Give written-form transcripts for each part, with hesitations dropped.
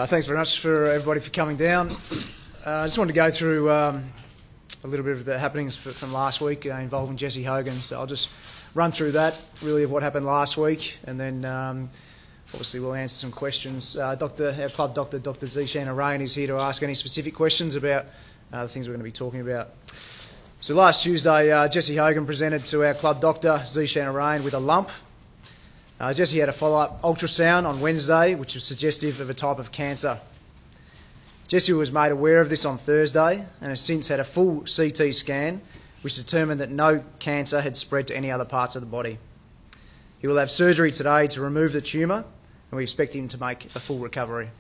Thanks very much for everybody for coming down. I just wanted to go through a little bit of the happenings from last week involving Jesse Hogan. So I'll just run through that, really, of what happened last week, and then obviously we'll answer some questions. Our club doctor, Dr. Zeeshan Arain, is here to ask any specific questions about the things we're going to be talking about. So last Tuesday, Jesse Hogan presented to our club doctor, Zeeshan Arain, with a lump. Jesse had a follow-up ultrasound on Wednesday, which was suggestive of a type of cancer. Jesse was made aware of this on Thursday and has since had a full CT scan, which determined that no cancer had spread to any other parts of the body. He will have surgery today to remove the tumour, and we expect him to make a full recovery.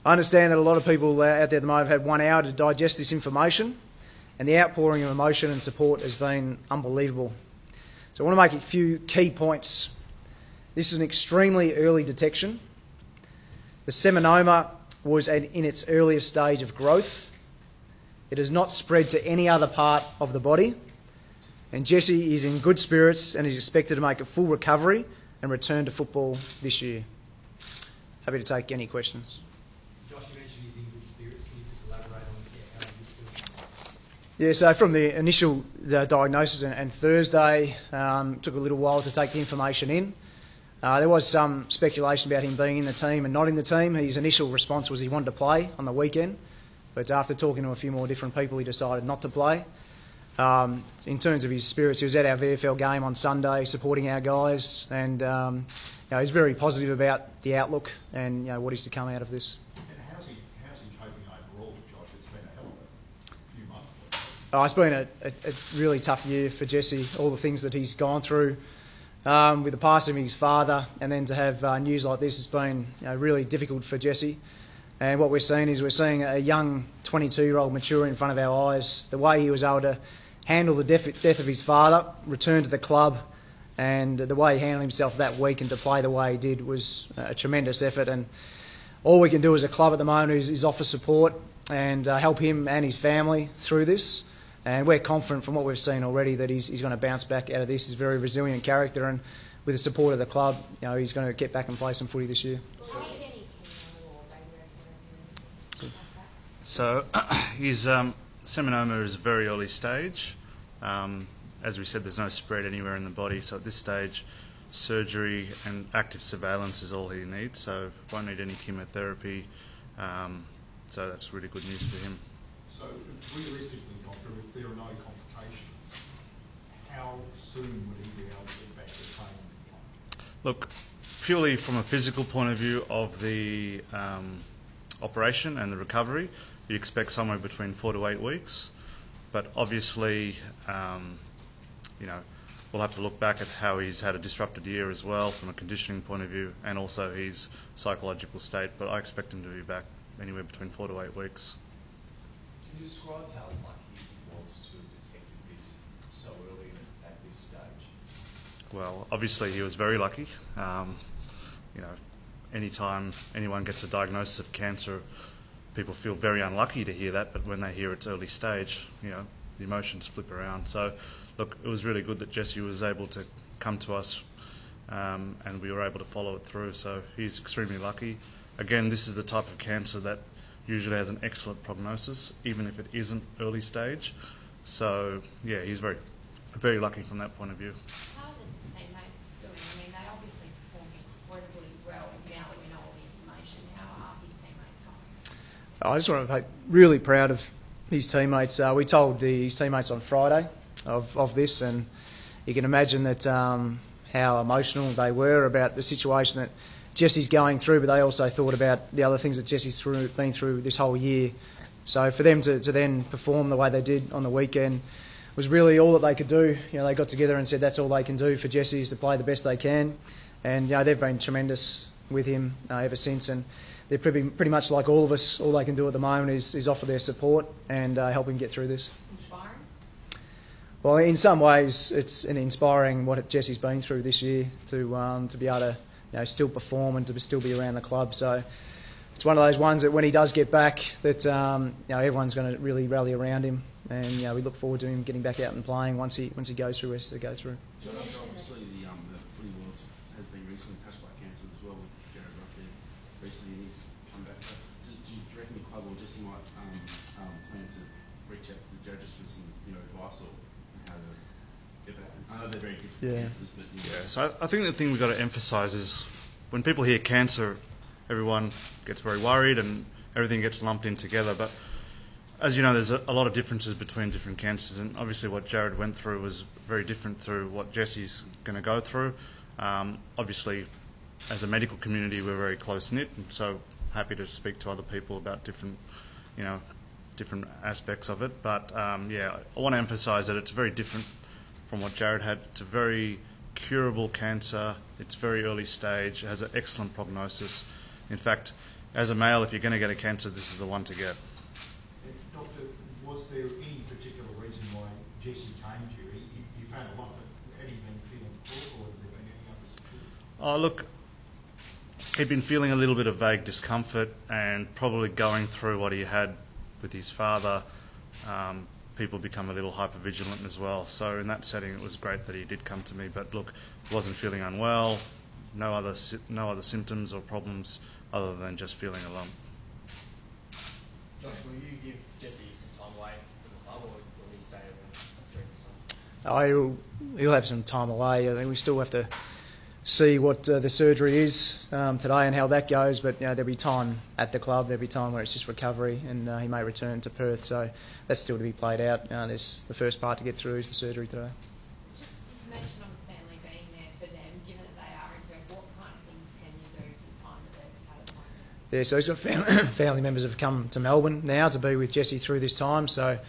I understand that a lot of people out there at the moment have had 1 hour to digest this information, and the outpouring of emotion and support has been unbelievable. So I want to make a few key points. This is an extremely early detection. The seminoma was in its earliest stage of growth. It has not spread to any other part of the body. And Jesse is in good spirits and is expected to make a full recovery and return to football this year. Happy to take any questions. Josh, you mentioned he's in good spirits. Can you just elaborate on how he's feeling? Yeah, so from the initial diagnosis and Thursday, took a little while to take the information in. There was some speculation about him being in the team and not in the team. His initial response was he wanted to play on the weekend, but after talking to a few more different people, he decided not to play. In terms of his spirits, he was at our VFL game on Sunday supporting our guys, and he's very positive about the outlook and what is to come out of this. And how's he coping overall, Josh? It's been a hell of a few months. It's been a really tough year for Jesse, all the things that he's gone through. With the passing of his father, and then to have news like this has been really difficult for Jesse. And what we're seeing is a young 22-year-old mature in front of our eyes. The way he was able to handle the death of his father, return to the club, and the way he handled himself that week and to play the way he did was a tremendous effort. And all we can do as a club at the moment is offer support and help him and his family through this. And we're confident from what we've seen already that he's going to bounce back out of this. He's a very resilient character, and with the support of the club, he's going to get back and play some footy this year. So his seminoma is a very early stage. As we said, there's no spread anywhere in the body. So at this stage, surgery and active surveillance is all he needs. So won't need any chemotherapy. So that's really good news for him. So realistically, Doctor, if there are no complications, how soon would he be able to get back to training? Look, purely from a physical point of view of the operation and the recovery, you expect somewhere between 4 to 8 weeks. But obviously, we'll have to look back at how he's had a disrupted year as well from a conditioning point of view and also his psychological state. But I expect him to be back anywhere between 4 to 8 weeks. Can you describe how lucky he was to have detected this so early at this stage? Well, obviously he was very lucky. Anytime anyone gets a diagnosis of cancer, people feel very unlucky to hear that, but when they hear it's early stage, the emotions flip around. So, look, it was really good that Jesse was able to come to us and we were able to follow it through. So he's extremely lucky. Again, this is the type of cancer that usually has an excellent prognosis, even if it isn't early stage. So, yeah, he's very, very lucky from that point of view. How are the teammates doing? I mean, they obviously performed incredibly well now that we know all the information. How are his teammates going? I just want to be really proud of his teammates. We told his teammates on Friday of this, and you can imagine that how emotional they were about the situation that Jesse's going through, but they also thought about the other things that Jesse's been through this whole year. So for them to then perform the way they did on the weekend was really all that they could do. They got together and said that's all they can do for Jesse is to play the best they can. And they've been tremendous with him ever since. And they're pretty much like all of us. All they can do at the moment is offer their support and help him get through this. Inspiring? Well, in some ways, it's an inspiring what Jesse's been through this year to be able to still perform and to still be around the club. So it's one of those ones that when he does get back, that everyone's going to really rally around him, and we look forward to him getting back out and playing once he goes through what he has to go through. Josh, obviously the footy world has been recently touched by cancer as well with Jared Ruff recently in his come back. Do you reckon the club or Jesse might plan to reach out to the judges for some, advice or how to get back? I know they're very different cancers, but Yeah, so I think the thing we've got to emphasise is when people hear cancer, everyone gets very worried and everything gets lumped in together. But as you know, there's a lot of differences between different cancers, and obviously what Jared went through was very different through what Jesse's going to go through. Obviously, as a medical community, we're very close-knit, and so happy to speak to other people about different aspects of it. But yeah, I want to emphasise that it's very different from what Jared had. It's a very curable cancer. It's very early stage. It has an excellent prognosis. In fact, as a male, if you're going to get a cancer, this is the one to get. Doctor, was there any particular reason why Jesse came to you? He found a lot, but had he been feeling poor, or had there been any other symptoms? Oh, look, he'd been feeling a little bit of vague discomfort and probably going through what he had with his father. People become a little hypervigilant as well. So in that setting, it was great that he did come to me. But look, wasn't feeling unwell, no other symptoms or problems other than just feeling a lump. Josh, will you give Jesse some time away from the club, or will he stay during this time? He'll have some time away. I think we still have to see what the surgery is today and how that goes, but there'll be time at the club, there'll be time where it's just recovery, and he may return to Perth, so that's still to be played out. There's the first part to get through is the surgery today. Just you mentioned on the family being there for them, given that they are in Perth, what kind of things can you do for the time that they've had at the moment? Yeah, so he's got family members have come to Melbourne now to be with Jesse through this time, so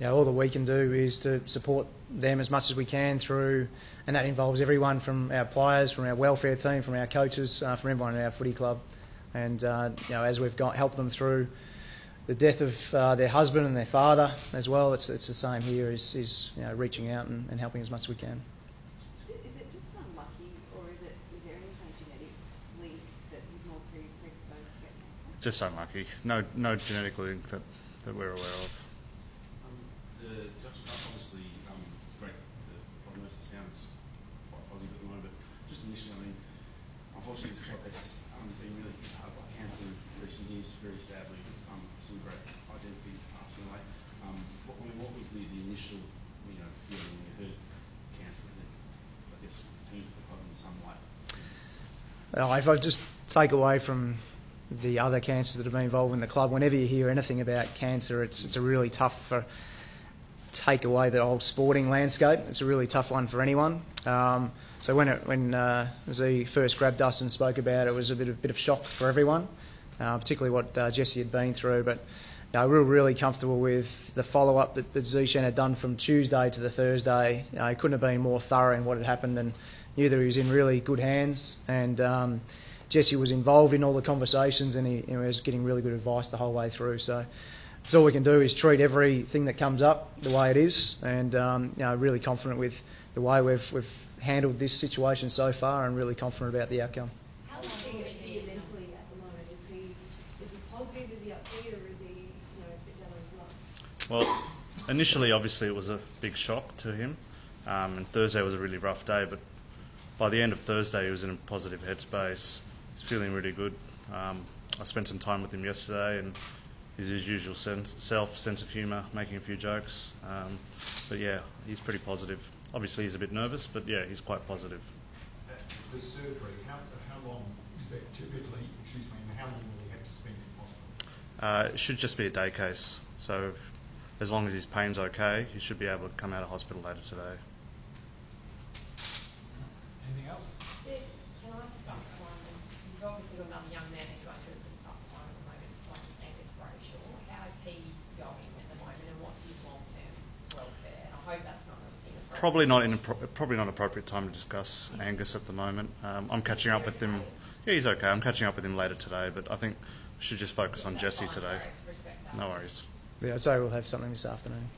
all that we can do is to support them as much as we can through, and that involves everyone from our players, from our welfare team, from our coaches, from everyone in our footy club. And as we've helped them through the death of their husband and their father as well, it's the same here. Is reaching out and helping as much as we can. Is it just unlucky, or is there any kind of genetic link that he's more predisposed to get cancer? Just unlucky. No genetic link that we're aware of. Josh, obviously, it's great. The prognosis sounds quite positive at the moment, but just initially, unfortunately, this club has been really hit hard by cancer in recent years, very sadly. Some great identity passing away. What was the initial, feeling when you heard cancer that, I guess, returned to the club in some way? If I just take away from the other cancers that have been involved in the club, whenever you hear anything about cancer, it's a really tough take away the whole sporting landscape. It's a really tough one for anyone. So when Zee first grabbed us and spoke about it, it was a bit of shock for everyone, particularly what Jesse had been through. But we were really comfortable with the follow-up that Zeeshan had done from Tuesday to the Thursday. He couldn't have been more thorough in what had happened, and knew that he was in really good hands. And Jesse was involved in all the conversations, and he was getting really good advice the whole way through. So that's all we can do is treat everything that comes up the way it is, and really confident with the way we've handled this situation so far, and really confident about the outcome. How is he mentally at the moment? Is he positive? Is he upbeat, or is he a bit down on his luck? Well, initially, obviously, it was a big shock to him, and Thursday was a really rough day, but by the end of Thursday, he was in a positive headspace. He's feeling really good. I spent some time with him yesterday, and his usual sense of humour, making a few jokes. But yeah, he's pretty positive. Obviously, he's a bit nervous, but yeah, he's quite positive. The surgery, how long is that typically, how long will he have to spend in hospital? It should just be a day case. So as long as his pain's okay, he should be able to come out of hospital later today. Anything else? Can I just ask one? You've obviously got another young man who's going through a tough time at the moment, like Angus Brayshaw. How is he going at the moment, and what's his long-term welfare? And I hope that's not inappropriate. Probably not appropriate time to discuss Angus at the moment. I'm catching up with him. Yeah, he's okay. I'm catching up with him later today, but I think we should just focus on Jesse today. Respect that. No worries. Yeah, I'd say we'll have something this afternoon.